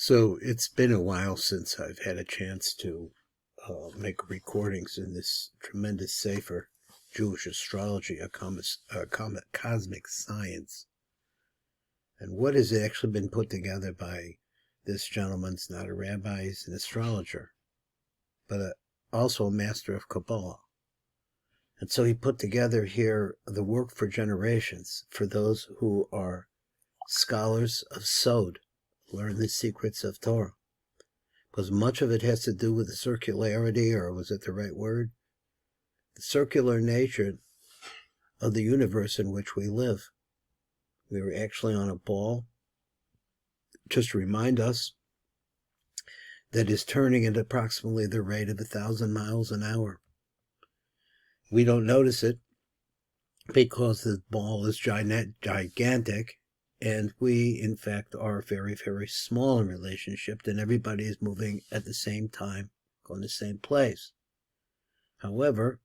So it's been a while since I've had a chance to make recordings in this tremendous sefer, Jewish Astrology, a cosmic science. And what has actually been put together by this gentleman's not a rabbi, he's an astrologer, but also a master of Kabbalah. And so he put together here the work for generations for those who are scholars of Sod, learn the secrets of Torah. Because much of it has to do with the circularity, or was it the right word? The circular nature of the universe in which we live. We were actually on a ball, just to remind us, that is turning at approximately the rate of 1,000 miles an hour. We don't notice it because the ball is gigantic, and we, in fact, are very, very small in relationship, and everybody is moving at the same time, going to the same place. However,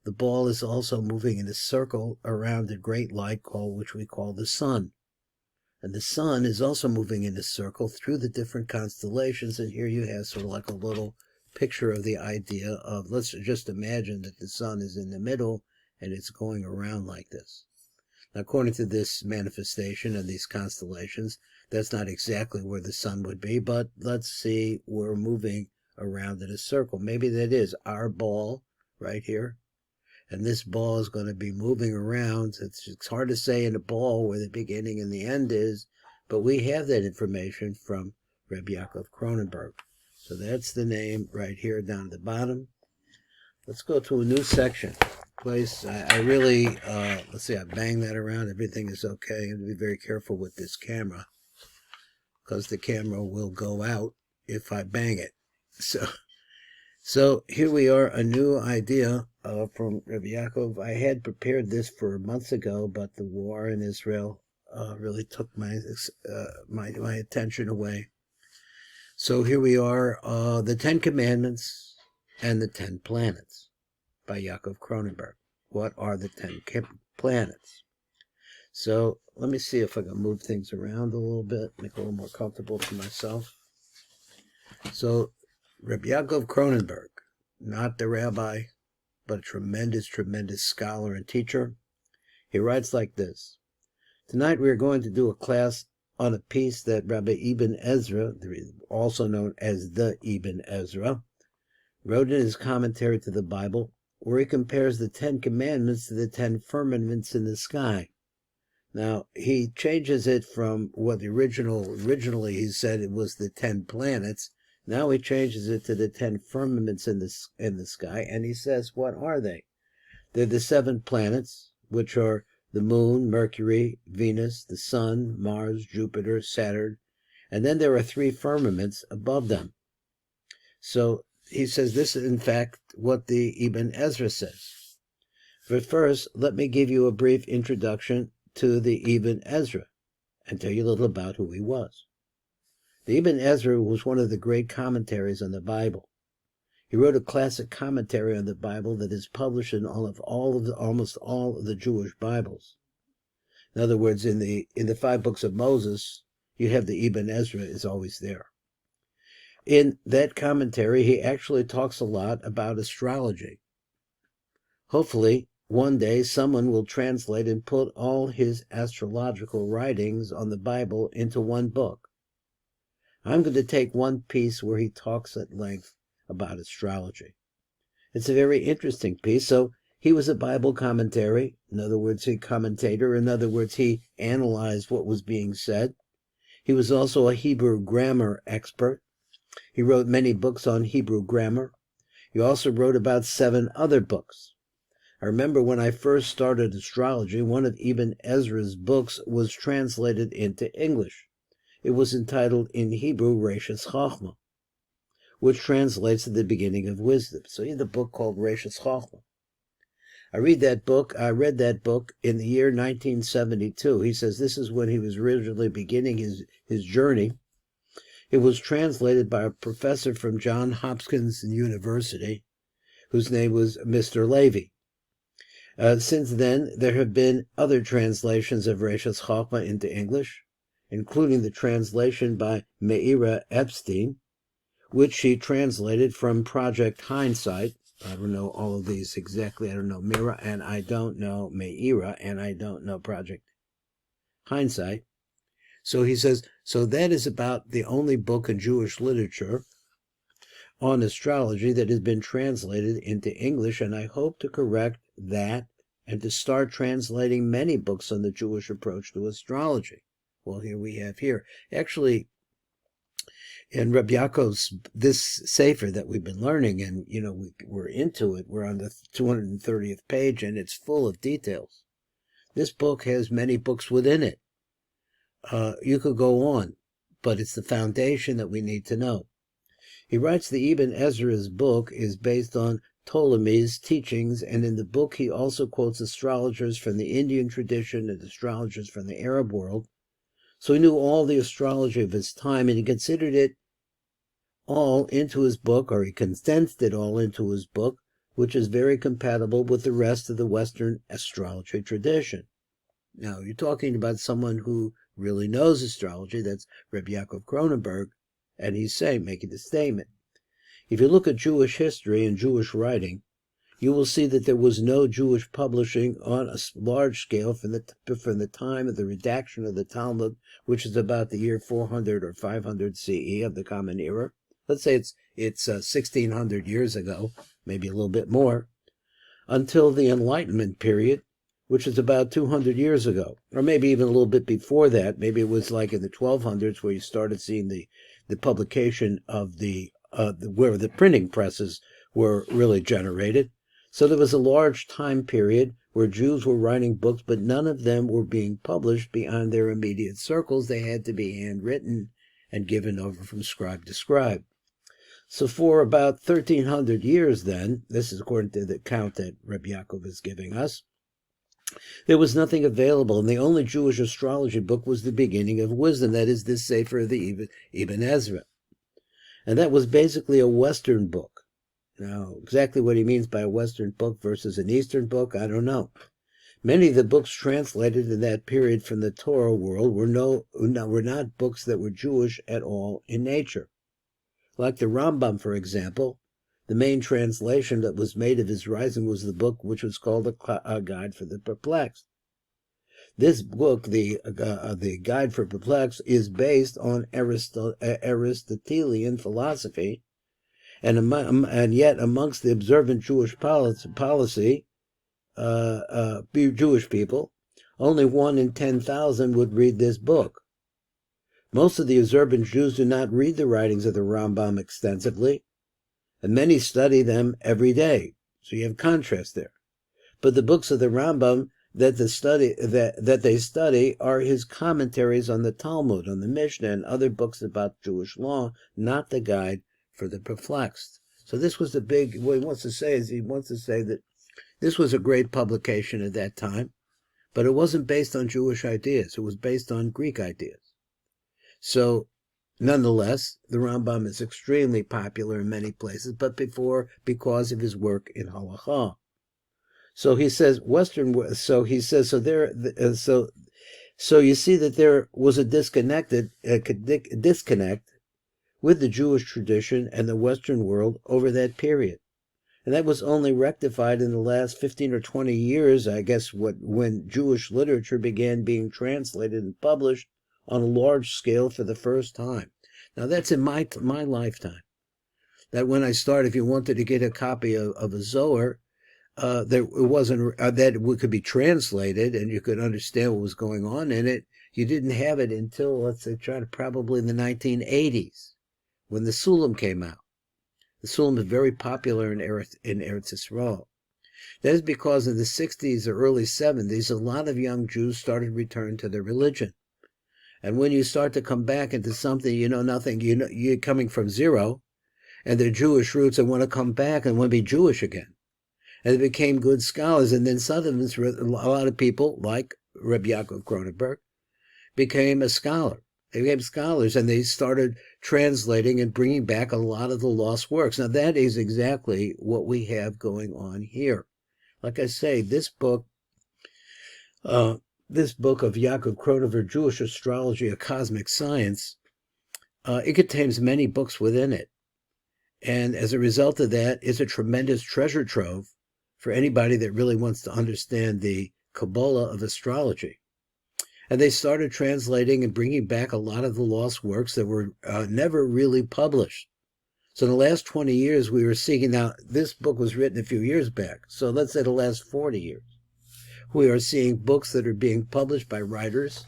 the ball is also moving in a circle around a great light which we call the sun. And the sun is also moving in a circle through the different constellations, and here you have sort of like a little picture of the idea of, let's just imagine that the sun is in the middle, and it's going around like this. Now, according to this manifestation and these constellations, that's not exactly where the sun would be, but let's see, we're moving around in a circle. Maybe that is our ball right here, and this ball is going to be moving around. It's hard to say in a ball where the beginning and the end is, but we have that information from Rabbi YAAKOV KRONENBERG. So that's the name right here down at the bottom. Let's go to a new section. Place I really let's see, I bang that around, everything is okay. I have to be very careful with this camera because the camera will go out if I bang it. So here we are, a new idea from Rabbi YAAKOV. I had prepared this for months ago, but the war in Israel really took my attention away. So here we are, the 10 Commandments and the 10 Planets by YAAKOV KRONENBERG. What are the 10 planets? So let me see if I can move things around a little bit, make it a little more comfortable for myself. So Rabbi YAAKOV KRONENBERG, not the rabbi, but a tremendous, tremendous scholar and teacher. He writes like this: tonight we are going to do a class on a piece that Rabbi Ibn Ezra, also known as the Ibn Ezra, wrote in his commentary to the Bible, where he compares the 10 Commandments to the 10 firmaments in the sky. Now, he changes it from what originally he said it was the 10 planets. Now he changes it to the 10 firmaments in the sky, and he says, what are they? They're the 7 planets, which are the moon, Mercury, Venus, the sun, Mars, Jupiter, Saturn, and then there are 3 firmaments above them. So he says this is, in fact, what the Ibn Ezra says. But first, let me give you a brief introduction to the Ibn Ezra and tell you a little about who he was. The Ibn Ezra was one of the great commentaries on the Bible. He wrote a classic commentary on the Bible that is published in almost all of the Jewish Bibles. In other words, in the 5 books of Moses, you have the Ibn Ezra is always there. In that commentary, he actually talks a lot about astrology. Hopefully, one day someone will translate and put all his astrological writings on the Bible into one book. I'm going to take one piece where he talks at length about astrology. It's a very interesting piece. So he was a Bible commentary. In other words, a commentator. In other words, he analyzed what was being said. He was also a Hebrew grammar expert. He wrote many books on Hebrew grammar. He also wrote about 7 other books. I remember when I first started astrology, one of Ibn Ezra's books was translated into English. It was entitled in Hebrew, Reshus Chochmah, which translates to the beginning of wisdom. So he had a book called Reshus Chochmah. I read that book in the year 1972. He says this is when he was originally beginning his journey. It was translated by a professor from Johns Hopkins University, whose name was Mr. Levy. Since then, there have been other translations of Reshus Chochmah into English. including the translation by Meira Epstein, which she translated from Project Hindsight. I don't know all of these exactly. I don't know Meira, and I don't know Meira, and I don't know Project Hindsight. So he says, so that is about the only book in Jewish literature on astrology that has been translated into English, and I hope to correct that and to start translating many books on the Jewish approach to astrology. Well, here we have here. Actually, in Reb Yaakov's, this Sefer that we've been learning, and, we're into it. We're on the 230th page, and it's full of details. This book has many books within it. You could go on, but it's the foundation that we need to know. He writes the Ibn Ezra's book is based on Ptolemy's teachings, and in the book he also quotes astrologers from the Indian tradition and astrologers from the Arab world. So he knew all the astrology of his time, and he considered it all into his book, or he condensed it all into his book, which is very compatible with the rest of the Western astrology tradition. Now, you're talking about someone who really knows astrology. That's Reb Yaakov KRONENBERG, and he's making the statement. If you look at Jewish history and Jewish writing, you will see that there was no Jewish publishing on a large scale from the time of the redaction of the Talmud, which is about the year 400 or 500 CE of the Common Era. Let's say it's 1,600 years ago, maybe a little bit more, until the Enlightenment period, which is about 200 years ago, or maybe even a little bit before that. Maybe it was like in the 1200s where you started seeing the publication of where the printing presses were really generated. So there was a large time period where Jews were writing books, but none of them were being published beyond their immediate circles. They had to be handwritten and given over from scribe to scribe. So for about 1,300 years then, this is according to the count that Reb Yaakov is giving us, there was nothing available, and the only Jewish astrology book was the beginning of wisdom, that is this Sefer of the Ibn Ezra. And that was basically a Western book. Now, exactly what he means by a Western book versus an Eastern book, I don't know. Many of the books translated in that period from the Torah world were not books that were Jewish at all in nature. Like the Rambam, for example, the main translation that was made of his writing was the book which was called A Guide for the Perplexed. This book, the Guide for Perplexed, is based on Aristotelian philosophy, and yet amongst the observant Jewish policy, Jewish people, only 1 in 10,000 would read this book. Most of the observant Jews do not read the writings of the Rambam extensively, and many study them every day. So you have contrast there. But the books of the Rambam that they study are his commentaries on the Talmud, on the Mishnah, and other books about Jewish law, not the Guide for the Perplexed. So this was the big, what he wants to say is he wants to say that this was a great publication at that time, but it wasn't based on Jewish ideas. It was based on Greek ideas. So, nonetheless, the Rambam is extremely popular in many places, but because of his work in Halakha. So he says so you see that there was a disconnect with the Jewish tradition and the Western world over that period. And that was only rectified in the last 15 or 20 years, I guess, when Jewish literature began being translated and published on a large scale for the first time. Now, that's in my lifetime. That when I started, if you wanted to get a copy of a Zohar, that it could be translated and you could understand what was going on in it. You didn't have it until, let's say, probably in the 1980s, when the Sulam came out. The Sulam is very popular in Eretz Yisrael. That is because in the 60s or early 70s, a lot of young Jews started returning to their religion. And when you start to come back into something you know nothing, you're coming from zero, and their Jewish roots, and want to come back and want to be Jewish again. And they became good scholars, and then suddenly a lot of people, like Reb Yaakov KRONENBERG, became a scholar. They became scholars, and they started translating and bringing back a lot of the lost works. Now, that is exactly what we have going on here. Like I say, this book this book of Yaakov Kronenberg, Jewish Astrology, a Cosmic Science, it contains many books within it. And as a result of that, it's a tremendous treasure trove for anybody that really wants to understand the Kabbalah of astrology. And they started translating and bringing back a lot of the lost works that were never really published. So in the last 20 years, we were seeing, now this book was written a few years back, so let's say the last 40 years, we are seeing books that are being published by writers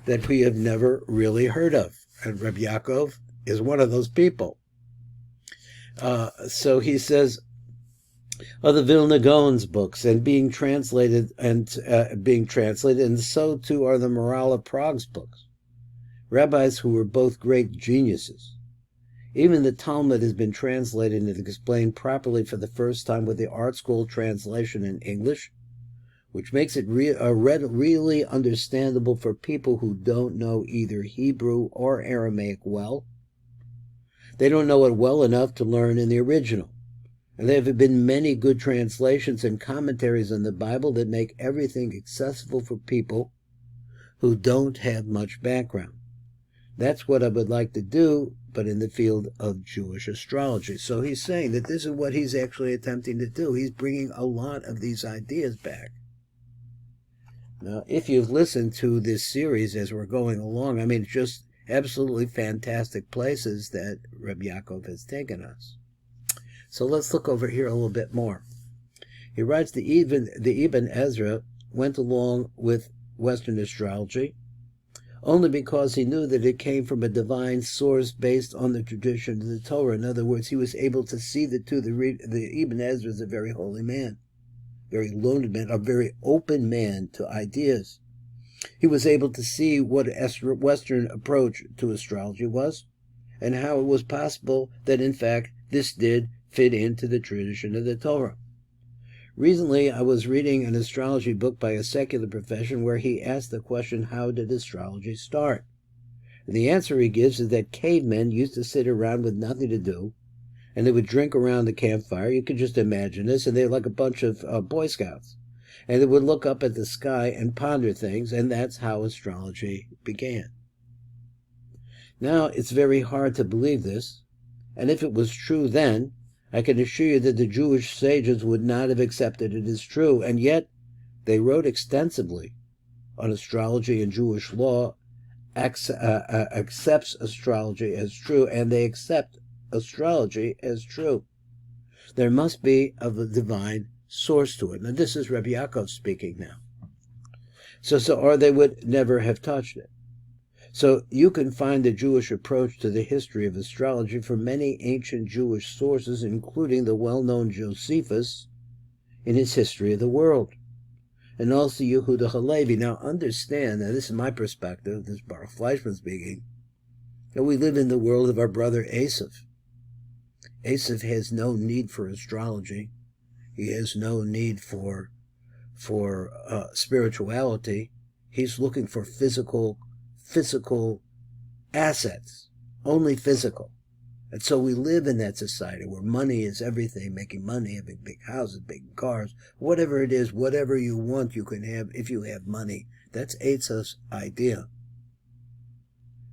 that we have never really heard of. And Reb Yaakov is one of those people. So he says, of the Vilna Gaon's books and being translated, and so too are the Morale of Prague's books. Rabbis who were both great geniuses. Even the Talmud has been translated and explained properly for the first time with the Art Scroll translation in English, which makes it really understandable for people who don't know either Hebrew or Aramaic well. They don't know it well enough to learn in the original. And there have been many good translations and commentaries on the Bible that make everything accessible for people who don't have much background. That's what I would like to do, but in the field of Jewish astrology. So he's saying that this is what he's actually attempting to do. He's bringing a lot of these ideas back. Now, if you've listened to this series as we're going along, I mean, just absolutely fantastic places that Reb Yaakov has taken us. So let's look over here a little bit more. He writes, the Ibn Ezra went along with Western astrology only because he knew that it came from a divine source based on the tradition of the Torah. In other words, he was able to see the two. The Ibn Ezra is a very holy man, very learned man, a very open man to ideas. He was able to see what Western approach to astrology was and how it was possible that, in fact, this did fit into the tradition of the Torah. Recently, I was reading an astrology book by a secular profession where he asked the question, how did astrology start? And the answer he gives is that cavemen used to sit around with nothing to do, and they would drink around the campfire. You could just imagine this, and they were like a bunch of Boy Scouts. And they would look up at the sky and ponder things, and that's how astrology began. Now, it's very hard to believe this, and if it was true then, I can assure you that the Jewish sages would not have accepted it as true, and yet they wrote extensively on astrology, and Jewish law accepts astrology as true, and they accept astrology as true. There must be a divine source to it. Now, this is Reb Yaakov speaking now. Or they would never have touched it. So you can find the Jewish approach to the history of astrology from many ancient Jewish sources, including the well-known Josephus in his History of the World, and also Yehuda Halevi. Now understand, now this is my perspective, this is Baruch Fleischman speaking, that we live in the world of our brother Asaph. Asaph has no need for astrology. He has no need for spirituality. He's looking for physical assets, only physical. And so we live in that society where money is everything, making money, having big houses, big cars, whatever it is, whatever you want, you can have if you have money. That's Eitzah's idea.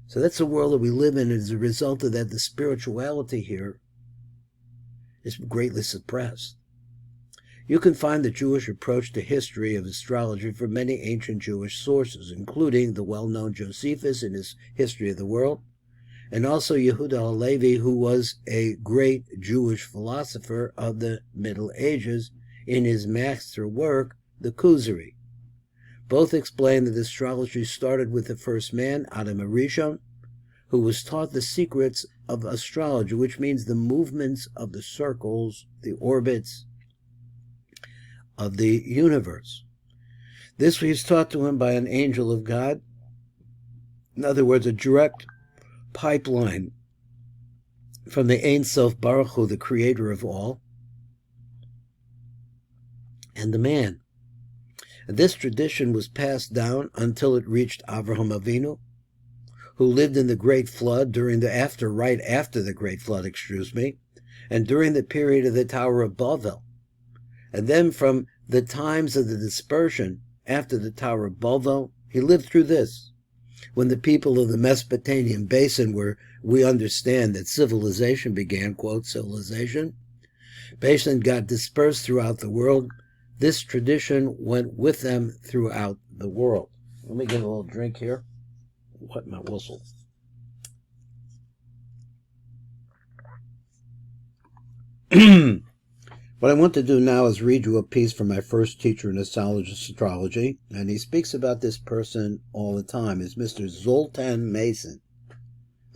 So that's the world that we live in. As a result of that, the spirituality here is greatly suppressed. You can find the Jewish approach to history of astrology from many ancient Jewish sources, including the well-known Josephus in his History of the World, and also Yehuda Halevi, who was a great Jewish philosopher of the Middle Ages, in his master work, the Kuzari. Both explain that astrology started with the first man, Adam HaRishon, who was taught the secrets of astrology, which means the movements of the circles, the orbits of the universe. This was taught to him by an angel of God. In other words, a direct pipeline from the Ein Sof Baruch Hu, the creator of all, and the man. This tradition was passed down until it reached Avraham Avinu, who lived in the Great Flood right after the Great Flood, and during the period of the Tower of Babel. And then from the times of the dispersion after the Tower of Babel. He lived through this. When the people of the Mesopotamian basin, where we understand that civilization began, quote, civilization, basin got dispersed throughout the world, this tradition went with them throughout the world. Let me get a little drink here. What my whistle. What I want to do now is read you a piece from my first teacher in astrology, and he speaks about this person all the time. It's Mr. Zoltan Mason.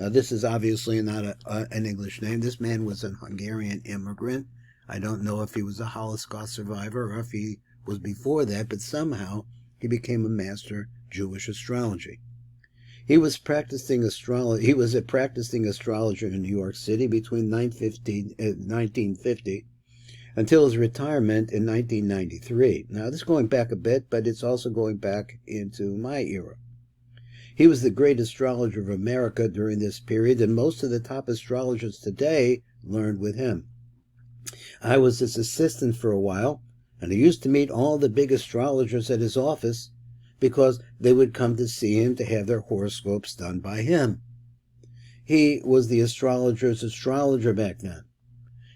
Now, this is obviously not an English name. This man was an Hungarian immigrant. I don't know if he was a Holocaust survivor or if he was before that, but somehow he became a master Jewish astrology. He was practicing astrology. He was a practicing astrologer in New York City between 1950 until his retirement in 1993. Now, this is going back a bit, but it's also going back into my era. He was the great astrologer of America during this period, and most of the top astrologers today learned with him. I was his assistant for a while, and I used to meet all the big astrologers at his office because they would come to see him to have their horoscopes done by him. He was the astrologer's astrologer back then.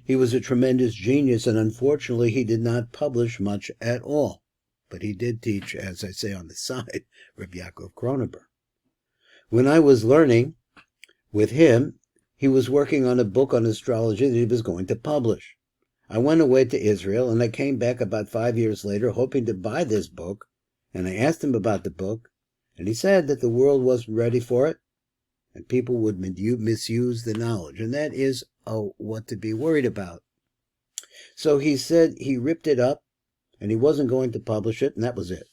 He was a tremendous genius, and unfortunately he did not publish much at all. But he did teach, as I say on the side, Rabbi Yaakov KRONENBERG. When I was learning with him, he was working on a book on astrology that he was going to publish. I went away to Israel, and I came back about 5 years later hoping to buy this book, and I asked him about the book, and he said that the world wasn't ready for it, and people would misuse the knowledge, and that is what to be worried about. So he said he ripped it up, and he wasn't going to publish it, and that was it.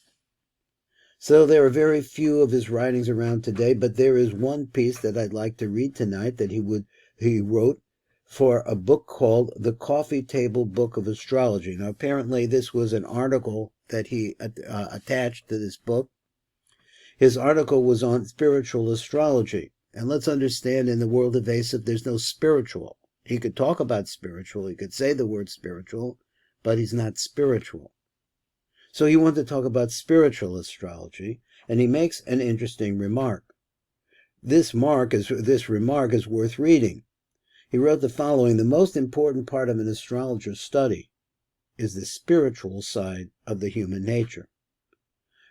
So there are very few of his writings around today, but there is one piece that I'd like to read tonight that he wrote for a book called The Coffee Table Book of Astrology. Now, apparently this was an article that he attached to this book. His article was on spiritual astrology. And let's understand, in the world of ASTROLOGY, there's no spiritual. He could talk about spiritual, he could say the word spiritual, but he's not spiritual. So he wanted to talk about spiritual astrology, and he makes an interesting remark. This remark is worth reading. He wrote the following: the most important part of an astrologer's study is the spiritual side of the human nature.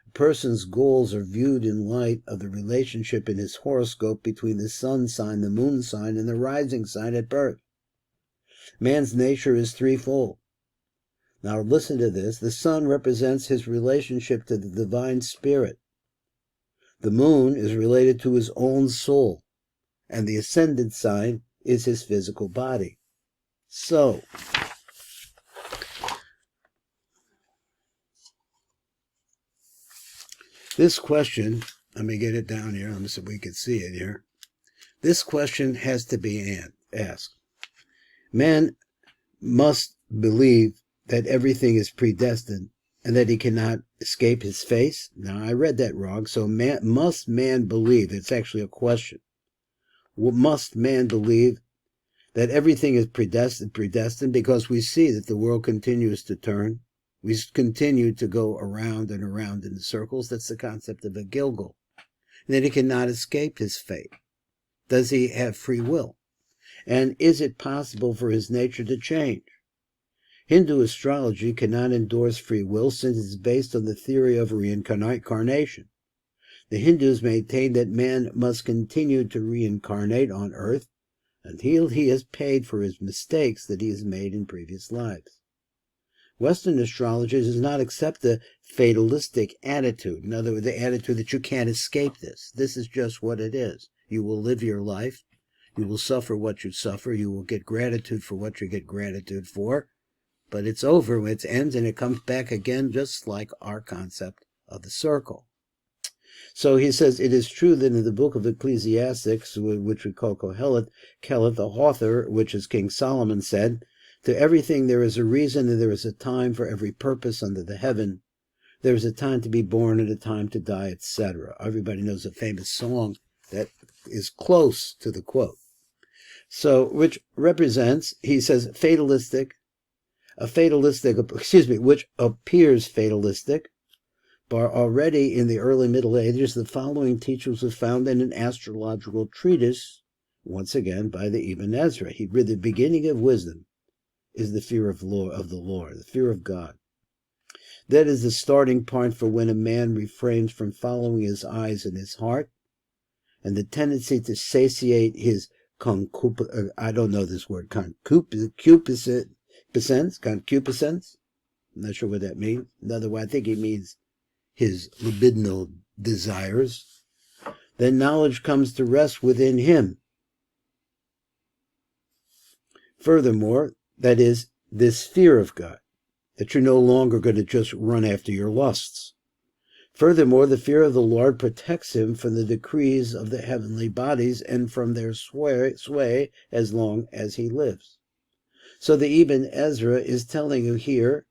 A person's goals are viewed in light of the relationship in his horoscope between the sun sign, the moon sign, and the rising sign at birth. Man's nature is threefold. Now listen to this. The sun represents his relationship to the divine spirit. The moon is related to his own soul, and the ascendant sign is his physical body. So, this question, let me get it down here so we can see it here. This question has to be asked. Man must believe that everything is predestined and that he cannot escape his fate. Now, I read that wrong. So must man believe? It's actually a question. Must man believe that everything is predestined? Because we see that the world continues to turn. We continue to go around and around in circles. That's the concept of a Gilgul. And that he cannot escape his fate. Does he have free will? And is it possible for his nature to change? Hindu astrology cannot endorse free will since it's based on the theory of reincarnation. The Hindus maintain that man must continue to reincarnate on earth until he has paid for his mistakes that he has made in previous lives. Western astrology does not accept the fatalistic attitude. In other words, the attitude that you can't escape this. This is just what it is. You will live your life. You will suffer what you suffer. You will get gratitude for what you get gratitude for. But it's over, it ends, and it comes back again, just like our concept of the circle. So he says, it is true that in the book of Ecclesiastes, which we call Kohelet, the author, which is King Solomon, said, to everything there is a reason, and there is a time for every purpose under the heaven. There is a time to be born and a time to die, etc. Everybody knows a famous song that is close to the quote. So, which represents, he says, which appears fatalistic, Already in the early Middle Ages, the following teachings was found in an astrological treatise, once again by the Ibn Ezra. He read, the beginning of wisdom is the fear of the Lord, the fear of God. That is the starting point for when a man refrains from following his eyes and his heart, and the tendency to satiate his concupiscence. I'm not sure what that means. In other words, I think it means his libidinal desires. Then knowledge comes to rest within him. Furthermore, that is this fear of God, that you're no longer going to just run after your lusts. Furthermore, the fear of the Lord protects him from the decrees of the heavenly bodies and from their sway as long as he lives. So the Ibn Ezra is telling you here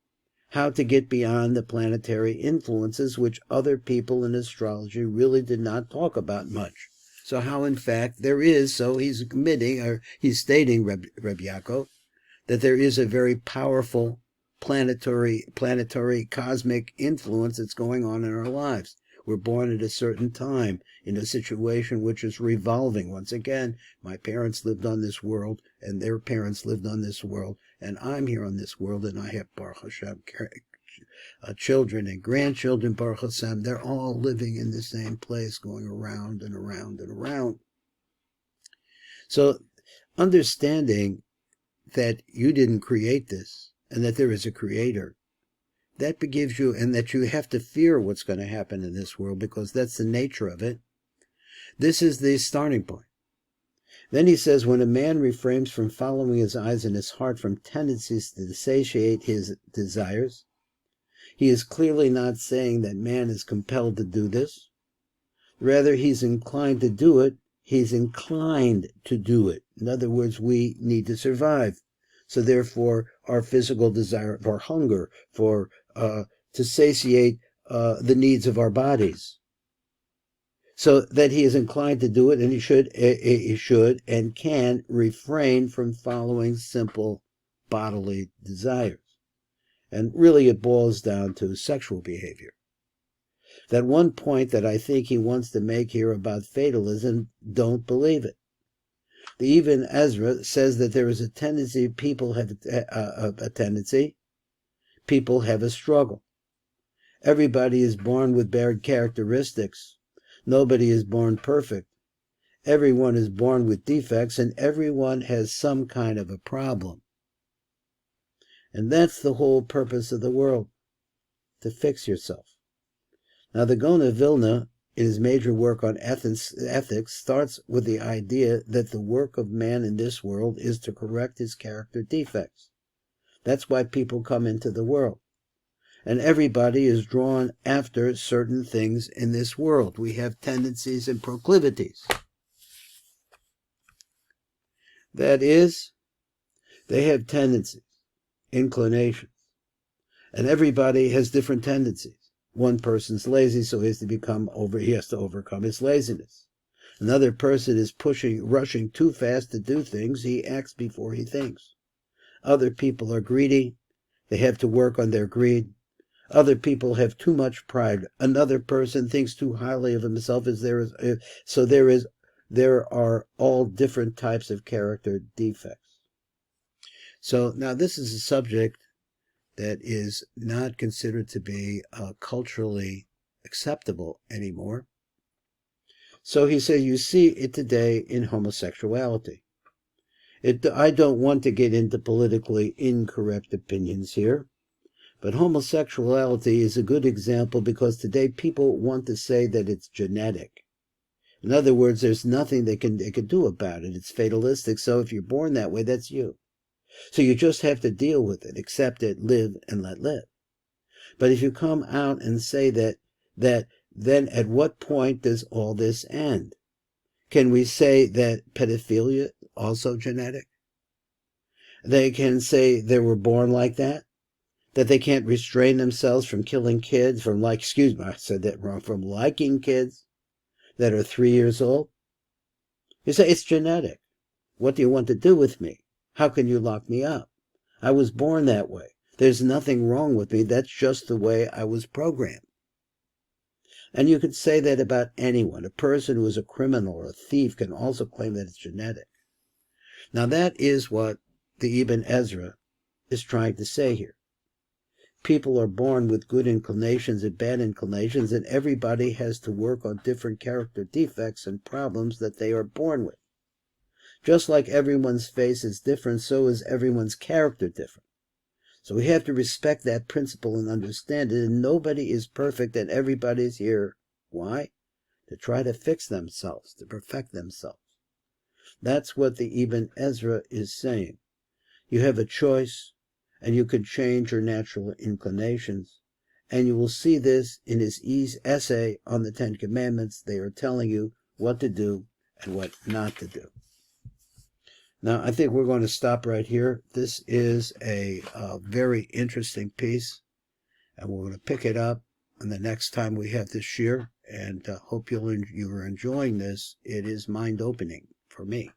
how to get beyond the planetary influences, which other people in astrology really did not talk about much. So how, in fact, there is, so he's stating, Reb YAAKOV, that there is a very powerful planetary cosmic influence that's going on in our lives. We're born at a certain time in a situation which is revolving. Once again, my parents lived on this world, and their parents lived on this world, and I'm here on this world, and I have, Baruch Hashem, children and grandchildren, Baruch Hashem. They're all living in the same place, going around and around and around. So understanding that you didn't create this, and that there is a creator, that gives you, and that you have to fear what's going to happen in this world, because that's the nature of it. This is the starting point. Then he says, when a man refrains from following his eyes and his heart from tendencies to satiate his desires, he is clearly not saying that man is compelled to do this. Rather, he's inclined to do it. He's inclined to do it. In other words, we need to survive. So therefore, our physical desire for hunger, to satiate the needs of our bodies. So that he is inclined to do it, and he should and can refrain from following simple bodily desires. And really it boils down to sexual behavior. That one point that I think he wants to make here about fatalism, don't believe it. The Ibn Ezra says that there is a tendency, people have a struggle. Everybody is born with bad characteristics. Nobody is born perfect. Everyone is born with defects, and everyone has some kind of a problem. And that's the whole purpose of the world, to fix yourself. Now, the Gaon of Vilna, in his major work on ethics, starts with the idea that the work of man in this world is to correct his character defects. That's why people come into the world. And everybody is drawn after certain things in this world. We have tendencies and proclivities. That is, they have tendencies, inclinations. And everybody has different tendencies. One person's lazy, so he has to overcome his laziness. Another person is rushing too fast to do things. He acts before he thinks. Other people are greedy. They have to work on their greed. Other people have too much pride. Another person thinks too highly of himself. There are all different types of character defects. So now this is a subject that is not considered to be culturally acceptable anymore. So he said, you see it today in homosexuality. I don't want to get into politically incorrect opinions here, but homosexuality is a good example because today people want to say that it's genetic. In other words, there's nothing they can do about it. It's fatalistic. So if you're born that way, that's you. So you just have to deal with it, accept it, live, and let live. But if you come out and say that then at what point does all this end? Can we say that pedophilia also genetic? They can say they were born like that? That they can't restrain themselves from killing kids, from liking kids that are 3 years old? You say, it's genetic. What do you want to do with me? How can you lock me up? I was born that way. There's nothing wrong with me. That's just the way I was programmed. And you could say that about anyone. A person who is a criminal or a thief can also claim that it's genetic. Now that is what the Ibn Ezra is trying to say here. People are born with good inclinations and bad inclinations, and everybody has to work on different character defects and problems that they are born with. Just like everyone's face is different, so is everyone's character different. So we have to respect that principle and understand it, and nobody is perfect, and everybody's here. Why? To try to fix themselves, to perfect themselves. That's what the Ibn Ezra is saying. You have a choice, and you can change your natural inclinations. And you will see this in his essay on the Ten Commandments. They are telling you what to do and what not to do. Now, I think we're going to stop right here. This is a very interesting piece, and we're going to pick it up on the next time we have this year. And hope you are enjoying this. It is mind-opening for me.